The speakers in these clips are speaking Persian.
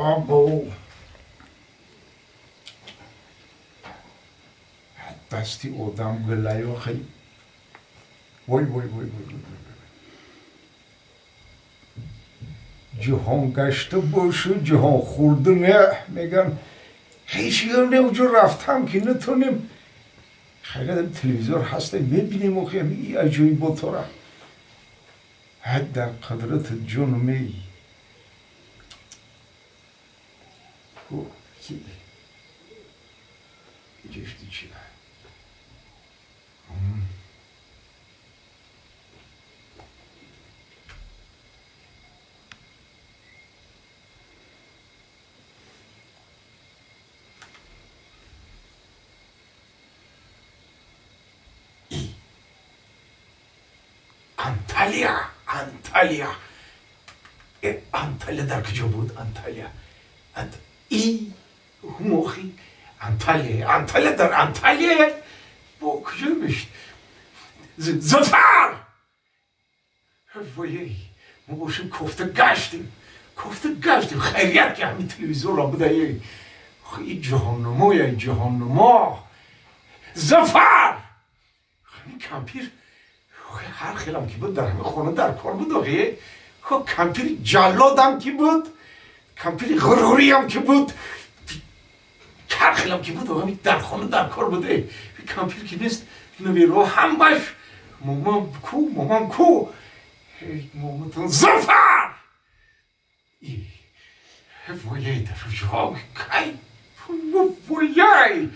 آبو دستی آدم گلایو خیلی وای وای وای وای جهان گشته باشه جهان خورده نه میگن هیچ یعنی اونجا رفتم که نتونیم خیلی در تلویزیون هسته ببینیم و خیلی عجایب با تو را حد در قدرت جنومی کی جشتی چیه انتالیا انتالیا در کجا بود انتالیا ای موخی انتالیا در انتالیا با کجا میشت زفر وای ما باشیم کفته گشتیم خیریت که همین تلویزیون را بده این جهانما زفر همین کمپیر هر خیلم که بود در همه خانه در کار بود آقیه کمپیر جلادم که بود کمپیر غروری هم که بود هر خیلم که بود آقا در خانه در کار بوده کمپیر که نیست نوی رو هم باش مامان کو مامتون زفر وایه در جا کای وایه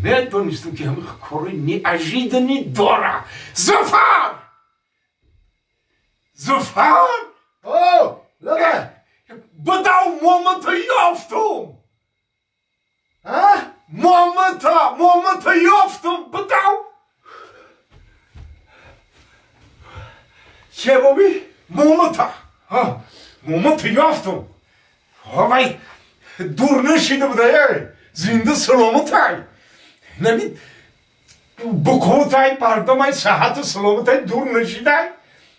ندانستم که همه کاری نی عجیده نی داره زفر اوه لبه بداو مامتا یافتم ها مامتا یافتم بداو چه بابی؟ مامتا یافتم وای دور نشیده بوده زنده سلامتای نمید بکوتای پردامای صحت و سلامتای دور نشیده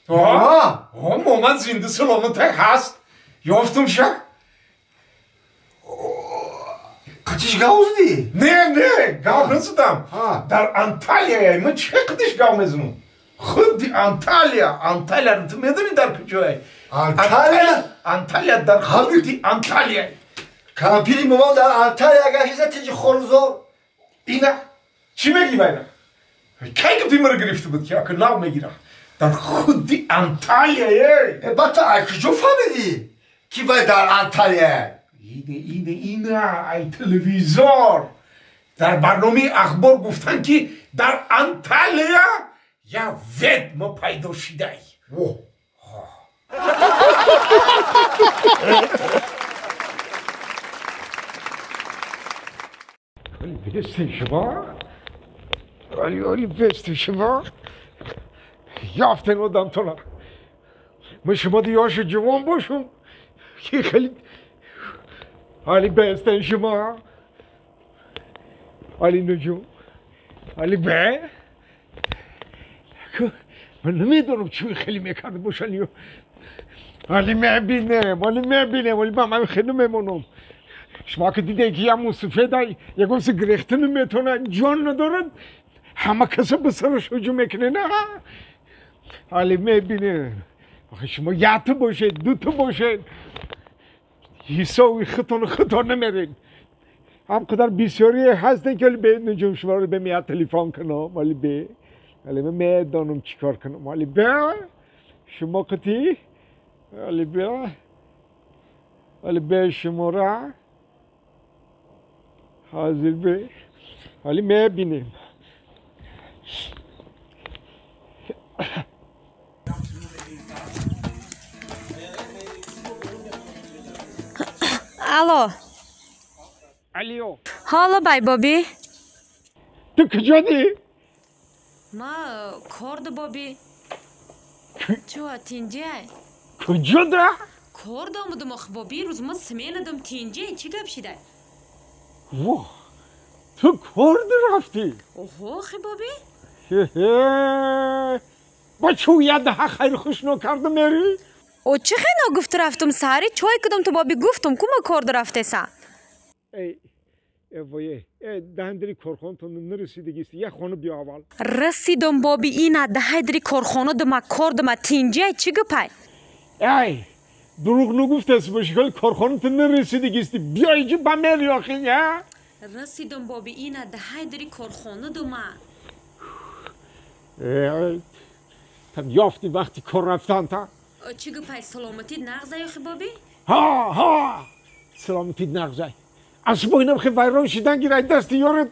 مامان زنده سلامتای هست یافتم شه قچش گاوز دی؟ نه گاو نزدم در انتالیا من چه قدش گاو مزنم خود انتالیا رو تو میدونی در کجای انتالیا در خود انتالیا کمپیری مامان در انتالیا گشته تیجی خورزور اینا چی میگی بینا کی که بیمار گرفته بود که اکر نام میگیرم در خود انتالیا بطه کجا فهمیدی کی باید در انتالیا اینه ای تلویزیون در برنامه اخبار گفتن که در انتالیا یا ودم پیدا شده ولی بست شما یافتن آدم تونا من شما دیاش جوان باشم که خیلی ولی بستن شما ولی نجوم ولی به من نمیدونم چی خیلی میکرده باشن ولی میبینم ولی من خیلی میمونم شما که دیده که یه موسفیده یه گوز گریخته نمیتونن جان ندارن همه کسی به سرش هجوم میکنه نه ولی میبینم شما یه تا باشید دو تا باشید حسابی خطا نمیرین هم قدر بسیاری هستن که به نجوم شما رو به میاد تلفن کنم ولی من میدانم چی کار کنم ولی شما قطعی ولی شما را حاضر ولی میبینیم الو حالا بای بابی تو کجا دی؟ ما کرد بابی چوا تینجای کجا ده؟ کرد آمدم آخ بابی روز ما سمیندم تینجای چی گپ شده؟ واه تو کرد رفتی؟ اوه خی بابی؟ با چو یده خیر خوش نکرده میری؟ او چه خیلی گفت رفتم سری چای کدام تو بابی گفتم کما کار رفته سا ای وای دهندری کارخانه نرسیدگیستی یه خانه بیا اول رسیدم بابی اینا ده دری کارخانه دما کار دما تینجه چی گپای ای دروغ نگفت است باشی کارخانه نرسیدگیستی بیا اینجا با میری آخی یا رسیدم بابی اینا ده دری کارخانه دما تم یافتی وقتی کار رفتن تا چی گپای سلامتی نغزه یا بابی ها سلامتی نغزه از باینم خیلی ویران شدن گیره دستی یارت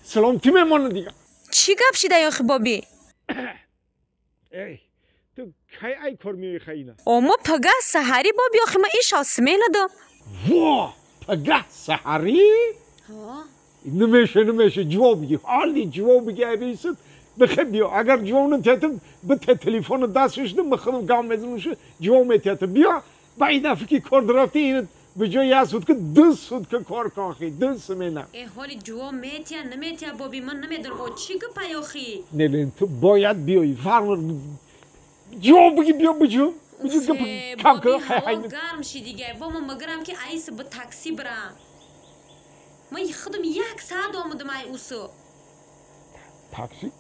سلامتی میمانه دیگه چی گپ شده یا بابی ای تو کی ای کار میای خیلی اما پگه سحری بابی آخه ما ایش آسمه ندم وا پگه سحری نمیشه جواب بگی حالی جواب بگی ای بیست بخیر بیا اگر جواب نتیتم به تلفن دستش نم بخورم گام میزنمشه جواب میتیتم بیا با این دفعه که کار درفتی این به جای از سود که دست سود که کار کاخی دست منم ای حالی جواب میتیا نمیتیا بابی من نمیدونم او چی گپای آخی نه تو باید بیایی فرم جواب بگی بیا بجو کم بابی هوا گرم شی دیگه با من مگرم که ایس به تاکسی برم من خودم یک ساعت آمدم ای اوسو تاکسی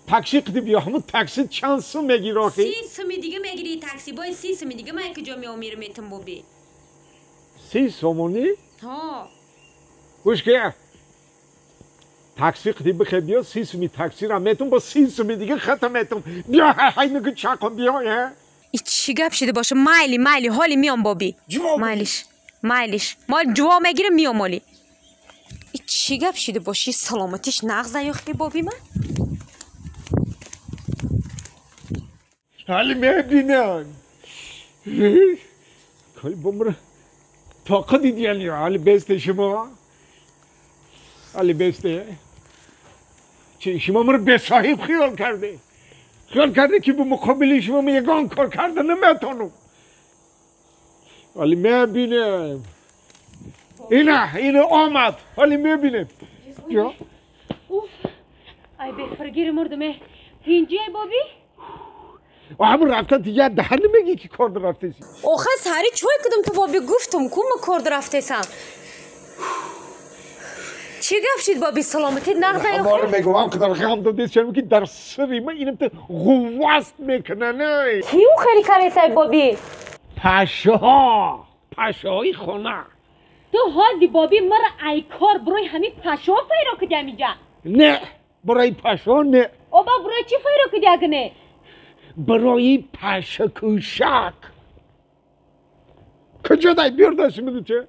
تاکسی قدی بیا همون تاکسی چند سو میگیره آخی 30 سومی دیگه میگیری تاکسی باید 30 سومی دیگه من کجا میامیر میتم بابی 30 سومونی ها گوش که تاکسی قدی بخیر بیا 30 سومی تاکسی را میتم با 30 سومی دیگه ختم میتم بیا های نگه چاکم بیا ای چی گپ شده باشه مایلی حالی میام بابی مایلیش مال جواب میگیرم میام مالی ای چی گپ شده باشی سلامتیش نغزه یا خیلی بابی من حالی میبینن کاری بمره طاقه دیدی حالی بسته شما حالی بسته چه شما مرا به صاحب خیال کرده که به مقابل شما من یگان کار کرده نمیتونم حالی میبینم اینه آمد حالی میبینم یا ای بفرگیر مردمه اینجی بابی و همون رفتن دیگه ده نمیگی که کار رفته سی آخه سری چای کدم تو بابی گفتم کم کار رفته سم چی گفت شد بابی سلامتی نغزه یا خیلی میگم که در غم دادیست چون که در سری من اینم تو غواست میکنه نه کیو خیلی کاری سای بابی پاشهای خونه تو هازی بابی مرا ای کار برای همین پاشا فیرو کدی میجا نه برای پاشا نه او با برای چی فیرو کدی اگنه برای پاشا کوشک کجا دای بیرداشت میده چه